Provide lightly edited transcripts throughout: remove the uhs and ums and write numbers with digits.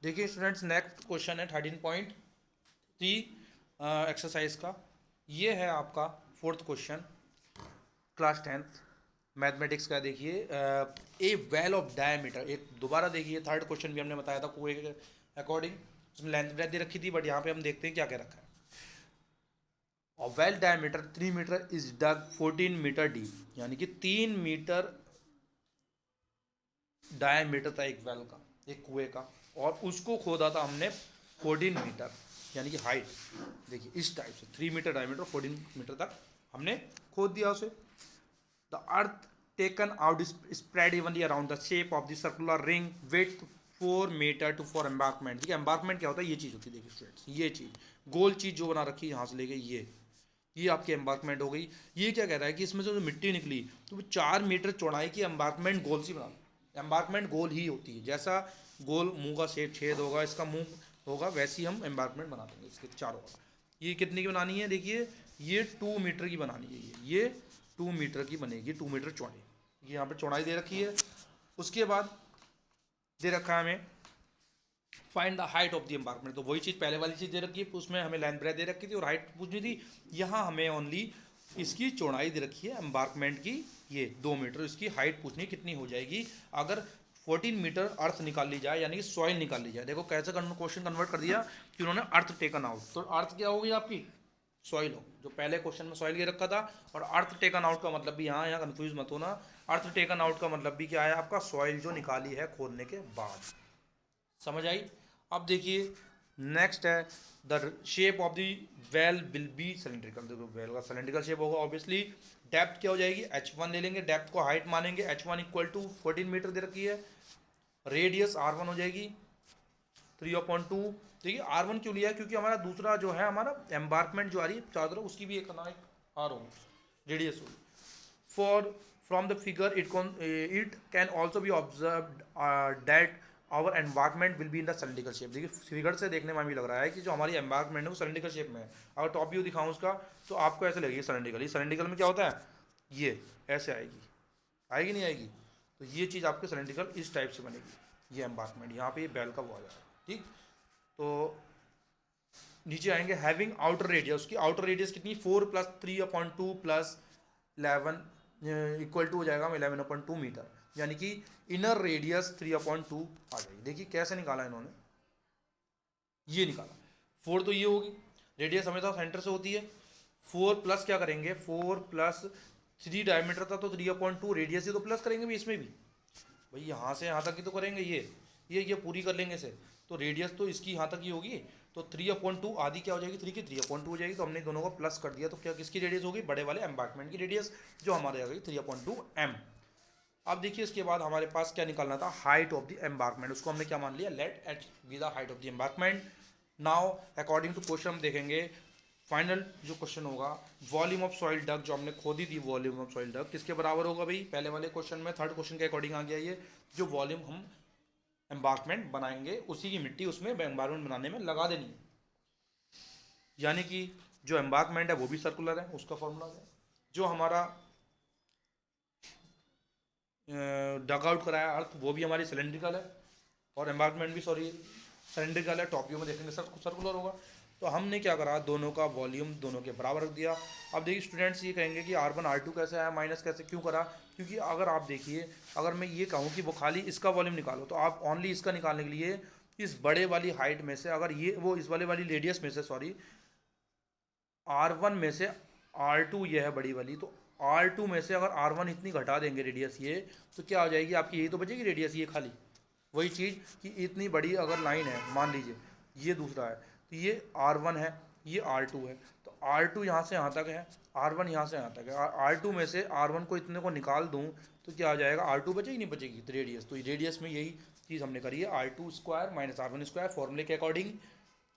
देखिए students, next question है 13.3 exercise का। ये है आपका fourth question, class 10th mathematics का। देखिए ए वेल ऑफ डायमीटर, एक दोबारा देखिए थर्ड क्वेश्चन भी हमने बताया था कुएं के अकॉर्डिंग, उसमें लेंथ ब्रेथ दे रखी थी, बट यहाँ पे हम देखते हैं क्या क्या रखा है। और well diameter 3 metre is dug 14 metre deep, यानी कि 3 मीटर डायमीटर था एक वेल का, एक कुएं का, और उसको खोदा था हमने 14 मीटर, यानी कि हाइट। देखिए इस टाइप से 3 मीटर डायमीटर 14 मीटर तक हमने खोद दिया उसे। The earth taken out spread evenly around the shape of the circular ring with 4 metre to for embankment. देखिए एम्बार्कमेंट क्या होता है, ये चीज़ होती है। देखिए स्टूडेंट्स, ये चीज़ गोल चीज़ जो बना रखी है यहाँ से लेके ये आपकी एम्बार्कमेंट हो गई। ये क्या कह रहा है कि इसमें से जो मिट्टी निकली तो वो 4 मीटर चौड़ाई की एम्बार्कमेंट गोल सी बना लो। एम्बार्कमेंट गोल ही होती है, जैसा गोल मुंह का छेद होगा, इसका मुंह होगा, वैसी हम एम्बार्कमेंट बना देंगे इसके चारों ओर। ये कितने की बनानी है, देखिए ये 2 मीटर की बनानी है। ये 2 मीटर की बनेगी, 2 मीटर चौड़ाई। ये यहाँ पर चौड़ाई दे रखी है। उसके बाद दे रखा है हमें find the height of the embankment, तो वही चीज़ पहले वाली चीज़ दे रखी है, उसमें हमें लेंथ ब्रेथ दे रखी थी और हाइट पूछनी थी। यहाँ हमें ओनली इसकी चौड़ाई दे रखी है एम्बार्कमेंट की, ये 2 मीटर। इसकी हाइट पूछनी कितनी हो जाएगी अगर 14 मीटर अर्थ निकाल ली जाए, यानी कि सॉइल निकाल ली जाए। देखो कैसे क्वेश्चन कन्वर्ट कर दिया कि उन्होंने अर्थ टेकन आउट, तो अर्थ क्या होगी आपकी, सॉइल हो। जो पहले क्वेश्चन में सॉइल ये रखा था, और अर्थ टेकन आउट का मतलब भी यहाँ कंफ्यूज मत होना, अर्थ टेकन आउट का मतलब भी क्या है आपका, सॉइल जो निकाली है खोदने के बाद। समझ आई। अब देखिए नेक्स्ट है the shape of the well will be cylindrical. देखो वेल का सिलेंड्रिकल शेप होगा ऑब्वियसली। डेप्थ क्या हो जाएगी, h1 ले लेंगे, डेप्थ को हाइट मानेंगे, h1 इक्वल टू 14 मीटर दे रखी है। रेडियस r1 हो जाएगी 3/2। देखिए r1 क्यों लिया है, क्योंकि हमारा दूसरा जो है हमारा एम्बार्कमेंट जो आ रही है चारों तरफ, उसकी भी एक r होगी, रेडियस होगी। For from the figure it can also be observe that our embankment will be in the cylindrical shape. देखिए फिगर से देखने में भी लग रहा है कि जो हमारी एम्बार्कमेंट है वो सिलेंड्रिकल शेप में है। अगर टॉप व्यू दिखाऊं उसका तो आपको ऐसे लगेगी सिलेंड्रिकल। सिलेंड्रिकल में क्या होता है, ये ऐसे आएगी, आएगी नहीं आएगी, तो ये चीज़ आपके सिलेंड्रिकल इस टाइप से बनेगी। ये एम्बार्कमेंट यहाँ पे ये बैल का वो आ जाएगा, ठीक। तो नीचे आएंगे हैविंग आउटर रेडियस, उसकी आउटर रेडियस कितनी, 4 + 3/2 + 11 इक्वल टू हो जाएगा 11/2 मीटर, यानी कि इनर रेडियस 3/2 आ जाएगी। देखिए कैसे निकाला इन्होंने, ये निकाला 4 तो ये होगी, रेडियस हमेशा सेंटर से होती है। 4 प्लस क्या करेंगे, 4 + 3 डायमीटर था तो 3/2 रेडियस ही तो प्लस करेंगे भी इसमें भी, भाई यहाँ से यहाँ तक ही तो करेंगे, ये पूरी कर लेंगे से, तो रेडियस तो इसकी यहाँ तक ही होगी। तो 3/2 आधी क्या हो जाएगी, 3 की 3/2 हो जाएगी, तो हमने दोनों को प्लस कर दिया, तो क्या किसकी रेडियस होगी, बड़े वाले एम्बार्कमेंट की रेडियस, जो हमारे आ गई 3/2 m। अब देखिए इसके बाद हमारे पास क्या निकालना था, हाइट ऑफ द एम्बार्कमेंट, उसको हमने क्या मान लिया, let H be the height of the embankment. Now according to question हम देखेंगे फाइनल जो क्वेश्चन होगा, वॉल्यूम ऑफ सॉइल डग, जो हमने खोदी थी वॉल्यूम ऑफ सॉइल डग किसके बराबर होगा भाई, पहले वाले क्वेश्चन में थर्ड क्वेश्चन के अकॉर्डिंग आ गया ये, जो वॉल्यूम हम एम्बार्कमेंट बनाएंगे उसी की मिट्टी उसमें एम्बार्कमेंट बनाने में लगा देनी है, यानी कि जो एम्बार्कमेंट है वो भी सर्कुलर है, उसका फॉर्मूला है। जो हमारा डग आउट कराया अर्थ वो भी हमारी सिलेंड्रिकल है, और एम्बार्कमेंट भी सॉरी सिलेंड्रिकल है, टॉप व्यू में देखेंगे सर्कुलर होगा। तो हमने क्या करा, दोनों का वॉल्यूम दोनों के बराबर रख दिया। अब देखिए स्टूडेंट्स ये कहेंगे कि R1 R2 कैसे आया, माइनस कैसे क्यों करा, क्योंकि अगर आप देखिए, अगर मैं ये कहूँ कि वो खाली इसका वॉल्यूम निकालो, तो आप ओनली इसका निकालने के लिए इस बड़े वाली हाइट में से, अगर ये वो इस वाली रेडियस में से सॉरी R1 में से R2 ये है बड़ी वाली, तो R2 में से अगर R1 इतनी घटा देंगे रेडियस ये, तो क्या हो जाएगी आपकी, यही तो बचेगी रेडियस ये खाली। वही चीज़ कि इतनी बड़ी अगर लाइन है, मान लीजिए ये दूसरा है, तो ये R1 है, ये R2 है, तो R2 यहाँ से यहाँ तक है, R1 यहाँ से यहाँ तक है। R2 में से R1 को इतने को निकाल दूँ तो क्या आ जाएगा, R2 बचेगी नहीं बचेगी, तो रेडियस, तो रेडियस में यही चीज़ हमने करी है, R2² - R1² फॉर्मूले के अकॉर्डिंग,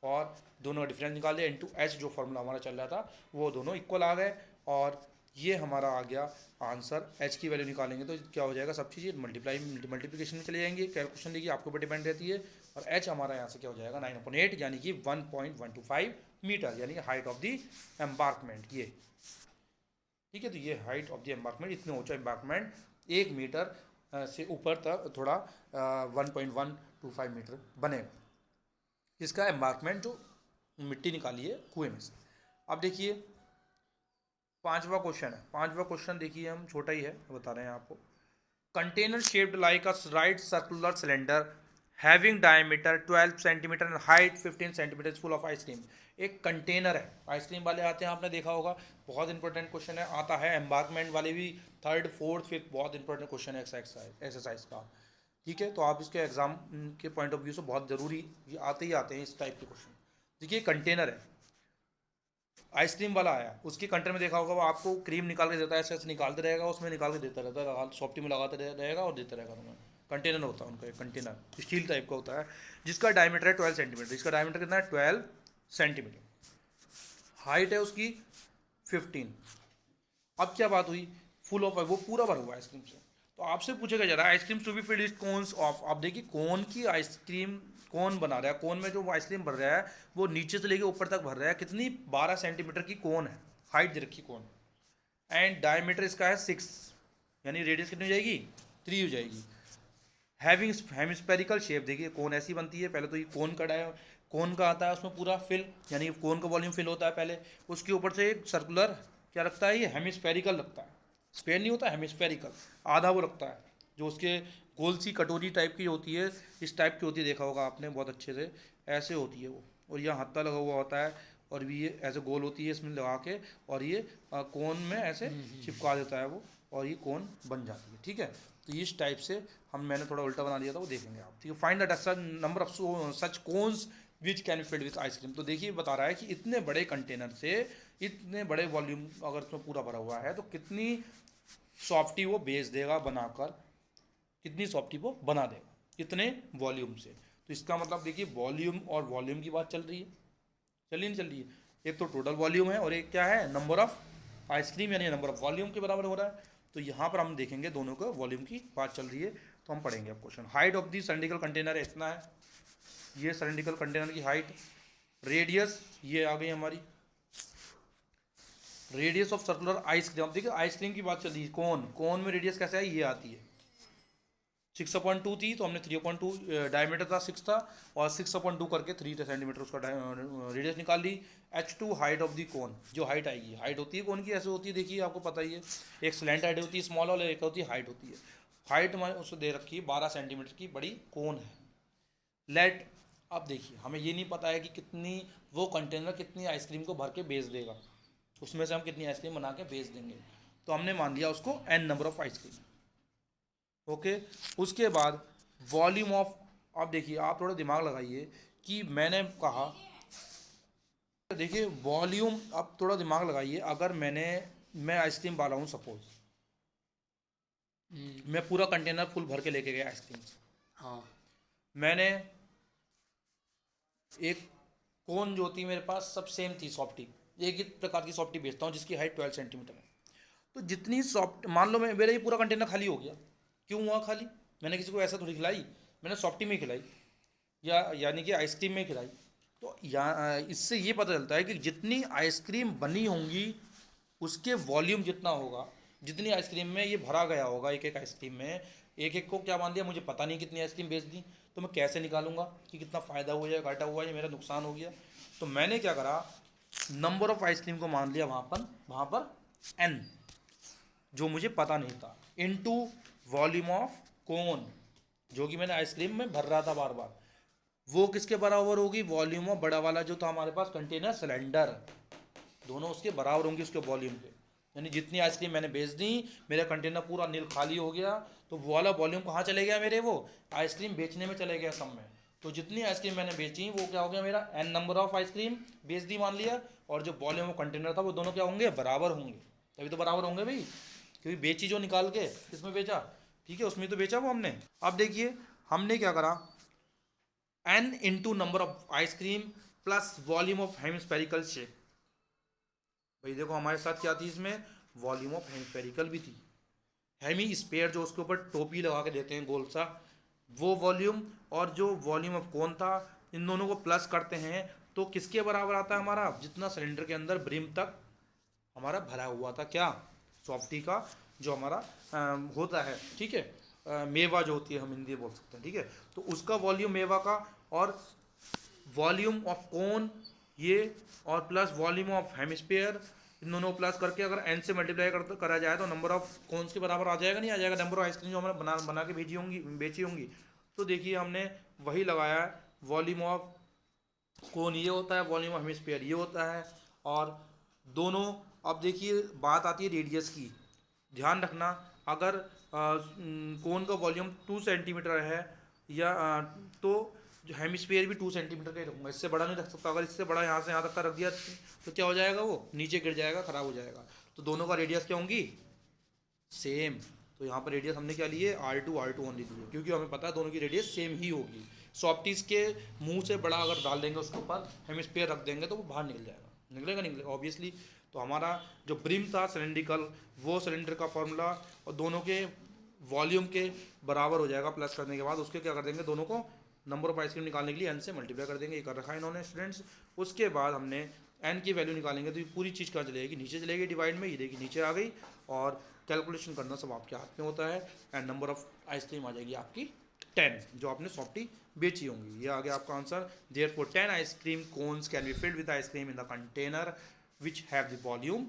और दोनों का डिफरेंस निकाल दिया इनटू एच, जो फॉर्मूला हमारा चल रहा था वो दोनों इक्वल आ गए, और ये हमारा आ गया आंसर। एच की वैल्यू निकालेंगे तो क्या हो जाएगा, सब चीज़ें मल्टीप्लिकेशन में चले जाएंगे, कैलकुलेशन देखिए आपके ऊपर डिपेंड रहती है। और एच हमारा यहाँ से क्या हो जाएगा 9/8, यानी कि 1.125 मीटर, यानी कि हाइट ऑफ द एम्बार्कमेंट ये, ठीक है। तो ये हाइट ऑफ द एम्बार्कमेंट, इतने ऊंचा एम्बार्कमेंट 1 मीटर से ऊपर तक थोड़ा 1.125 मीटर बनेगा। इसका एम्बार्कमेंट जो मिट्टी निकाली है कुएं में से। अब देखिए पांचवा क्वेश्चन देखिए, हम छोटा ही है बता रहे हैं आपको। Container shaped like a right circular cylinder having diameter 12 centimetre and height 15 centimetre full of ice cream. एक कंटेनर है, आइसक्रीम वाले आते हैं, आपने देखा होगा, बहुत इंपॉर्टेंट क्वेश्चन है, आता है एम्बार्कमेंट वाले भी, थर्ड फोर्थ फिफ्थ बहुत इंपॉर्टेंट क्वेश्चन है एक्सरसाइज का। ठीक है, तो आप इसके एग्जाम के पॉइंट ऑफ व्यू से बहुत ज़रूरी ये आते ही आते हैं इस टाइप के क्वेश्चन। देखिए कंटेनर है, आइसक्रीम वाला आया, उसके कंटेनर में देखा होगा वो आपको क्रीम निकाल के देता है, ऐसे ऐसे निकालते रहेगा, उसमें निकाल के देता रहता है, सॉफ्टी में लगाते रहेगा और देता रहेगा तुम्हें। कंटेनर होता है उनका, एक कंटेनर स्टील टाइप का होता है जिसका डायमीटर है 12 सेंटीमीटर। इसका डायमीटर कितना है 12 सेंटीमीटर, हाइट है उसकी 15। अब क्या बात हुई, फुल ऑफ है, वो पूरा भरा हुआ है आइसक्रीम से। तो आपसे पूछेगा जरा ice cream to be filled with cones of. आप देखिए कोन की आइसक्रीम, कोन बना रहा है, कोन में जो आइसक्रीम भर रहा है वो नीचे से लेके ऊपर तक भर रहा है, कितनी 12 सेंटीमीटर की कोन है, हाइट दे रखी कोन, एंड डायमीटर इसका है 6, यानी रेडियस कितनी हो जाएगी 3 हो जाएगी। हैविंग हेमिस्फेरिकल शेप, देखिए कोन ऐसी बनती है, पहले तो ये कोन का आता है उसमें पूरा फिल, यानी कोन का वॉल्यूम फिल होता है पहले, उसके ऊपर से एक सर्कुलर क्या रखता है, ये हेमिस्फेरिकल रखता है, स्क्वायर नहीं होता, हेमिस्फेरिकल आधा वो रखता है, जो उसके गोल सी कटोरी टाइप की होती है, इस टाइप की होती है, देखा होगा आपने बहुत अच्छे से, ऐसे होती है वो, और यहाँ हत्था लगा हुआ होता है, और भी ये ऐसे गोल होती है इसमें लगा के, और ये कोन में ऐसे चिपका देता है वो, और ये कोन बन जाती है। ठीक है, तो इस टाइप से मैंने थोड़ा उल्टा बना दिया था, वो देखेंगे आप। ठीक है, find the number of such cones which can filled with ice cream. तो देखिए बता रहा है कि इतने बड़े कंटेनर से इतने बड़े वॉल्यूम अगर उसमें पूरा भरा हुआ है तो कितनी सॉफ्टी वो बेच देगा बनाकर, कितनी सॉफ्टी वो बना देगा, कितने वॉल्यूम से। तो इसका मतलब देखिए वॉल्यूम और वॉल्यूम की बात चल रही है, चलिए नहीं चल रही है, एक तो टोटल वॉल्यूम है और एक क्या है नंबर ऑफ आइसक्रीम, यानी नंबर ऑफ वॉल्यूम के बराबर हो रहा है। तो यहाँ पर हम देखेंगे दोनों का वॉल्यूम की बात चल रही है, तो हम पढ़ेंगे अब question. Height of the cylindrical container इतना है, ये सिलिंड्रिकल कंटेनर की हाइट। रेडियस ये आ गई हमारी, रेडियस ऑफ सर्कुलर आइसक्रीम। देखिए आइसक्रीम की बात चल रही है, कोन में रेडियस कैसे है, ये आती है 6/2 थी, तो हमने 3/2 डायमीटर था 6 था, और 6/2 करके 3 सेंटीमीटर उसका रेडियस निकाल ली। H2 हाइट ऑफ दी कोन, जो हाइट आएगी, हाइट होती है कोन की ऐसे होती है, देखिए आपको पता ही है, एक स्लैंट हाइट होती है स्मॉल और एक होती है हाइट होती है। हाइट हमारे उसको दे रखी है 12 सेंटीमीटर की बड़ी कोन है। लेट, अब देखिए हमें ये नहीं पता है कि कितनी वो कंटेनर कितनी आइसक्रीम को भर के बेच देगा, उसमें से हम कितनी आइसक्रीम बना के बेच देंगे, तो हमने मान लिया उसको n number of ice cream. Okay, उसके बाद वॉल्यूम ऑफ, अब देखिए आप थोड़ा दिमाग लगाइए कि मैंने कहा, देखिए वॉल्यूम, अब थोड़ा दिमाग लगाइए, अगर मैं आइसक्रीम वाला हूँ सपोज, मैं पूरा कंटेनर फुल भर के लेके गया आइसक्रीम से, हाँ, मैंने एक कोन जो थी मेरे पास सब सेम थी सॉफ्टी, एक ही प्रकार की सॉफ्टी बेचता हूँ जिसकी हाइट 12 सेंटीमीटर है। तो जितनी सॉफ्ट, मान लो मेरा ये पूरा कंटेनर खाली हो गया, क्यों हुआ खाली, मैंने किसी को ऐसा थोड़ी खिलाई, मैंने सॉफ्टी में खिलाई, यानी कि आइसक्रीम में खिलाई। तो इससे ये पता चलता है कि जितनी आइसक्रीम बनी होंगी उसके वॉल्यूम जितना होगा, जितनी आइसक्रीम में ये भरा गया होगा, एक एक आइसक्रीम में, एक एक को क्या मान लिया, मुझे पता नहीं कितनी आइसक्रीम बेच दी, तो मैं कैसे निकालूंगा कि कितना फ़ायदा हुआ या घाटा हुआ या मेरा नुकसान हो गया। तो मैंने क्या करा, नंबर ऑफ आइसक्रीम को मान लिया वहाँ पर n, जो मुझे पता नहीं था, इनटू वॉल्यूम ऑफ कोन, जो कि मैंने आइसक्रीम में भर रहा था बार बार, वो किसके बराबर होगी, वॉल्यूम ऑफ बड़ा वाला जो था हमारे पास कंटेनर सिलेंडर, दोनों उसके बराबर होंगे उसके वॉल्यूम के। यानी जितनी आइसक्रीम मैंने बेच दी, मेरा कंटेनर पूरा नील खाली हो गया, तो वो वाला वॉल्यूम कहाँ चले गया मेरे, वो आइसक्रीम बेचने में चले गया सब में। तो जितनी आइसक्रीम मैंने बेची वो क्या हो गया, मेरा n नंबर ऑफ आइसक्रीम बेच दी मान लिया, और जो वॉल्यूम ऑफ कंटेनर था वो दोनों क्या होंगे, बराबर होंगे, तभी तो बराबर होंगे भाई, क्योंकि बेची जो निकाल के किसमें बेचा, ठीक है उसमें तो बेचा वो हमने। अब देखिए हमने क्या करा, n into number of ice cream plus volume of hemispherical shape. भाई देखो हमारे साथ क्या थी इसमें, वॉल्यूम ऑफ हेमिस्फेरिकल भी थी, हेमी स्फीयर जो उसके ऊपर टोपी लगा के देते हैं गोल सा, वो वॉल्यूम, और जो वॉल्यूम ऑफ कोन था, इन दोनों को प्लस करते हैं तो किसके बराबर आता है हमारा, जितना सिलेंडर के अंदर ब्रिम तक हमारा भरा हुआ था, क्या, सॉफ्टी का जो हमारा होता है, ठीक है, मेवा जो होती है हम हिंदी बोल सकते हैं, ठीक है, तो उसका वॉल्यूम मेवा का, और वॉल्यूम ऑफ कोन ये और प्लस वॉल्यूम ऑफ हेमिस्फीयर, इन दोनों प्लस करके अगर n से मल्टीप्लाई करा जाए तो नंबर ऑफ कोन्स के बराबर आ जाएगा, नहीं आ जाएगा, नंबर ऑफ आइसक्रीम जो हमने बना के बेची होंगी। तो देखिए हमने वही लगाया है, वॉल्यूम ऑफ कोन ये होता है, वॉल्यूम ऑफ हेमिस्फीयर ये होता है, और दोनों। अब देखिए बात आती है रेडियस की, ध्यान रखना अगर कोन का वॉल्यूम 2 सेंटीमीटर है या तो जो हेमिस्फीयर भी 2 सेंटीमीटर का ही रखूँगा, इससे बड़ा नहीं रख सकता। अगर इससे बड़ा यहाँ से यहाँ तक का रख दिया तो क्या हो जाएगा, वो नीचे गिर जाएगा, ख़राब हो जाएगा। तो दोनों का रेडियस क्या होंगी, सेम। तो यहाँ पर रेडियस हमने क्या लिए, R2 ओनली लिए, क्योंकि हमें पता है दोनों की रेडियस सेम ही होगी। सॉफ्टीज के मुंह से बड़ा अगर डाल देंगे उसके ऊपर हेमिस्फीयर रख देंगे तो वो बाहर निकल जाएगा, निकलेगा ऑब्वियसली। तो हमारा जो ब्रिम था सिलेंड्रिकल, वो सिलेंडर का फॉर्मूला और दोनों के वॉल्यूम के बराबर हो जाएगा प्लस करने के बाद। उसके क्या कर देंगे, दोनों को नंबर ऑफ आइसक्रीम निकालने के लिए n से मल्टीप्लाई कर देंगे, ये कर रखा है इन्होंने स्टूडेंट्स। उसके बाद हमने n की वैल्यू निकालेंगे तो ये पूरी चीज़ कहाँ चलेगी, नीचे चलेगी डिवाइड में, ये देखिए नीचे आ गई। और कैलकुलेशन करना सब आपके हाथ में होता है, एंड नंबर ऑफ आइसक्रीम आ जाएगी आपकी 10, जो आपने सॉफ्टी बेची होंगी। ये आ गया आपका answer. Therefore 10 ice cream cones can be filled with ice cream in the container which have the volume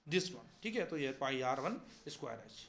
this one. ठीक है, तो ये पाई R1 स्क्वायर है।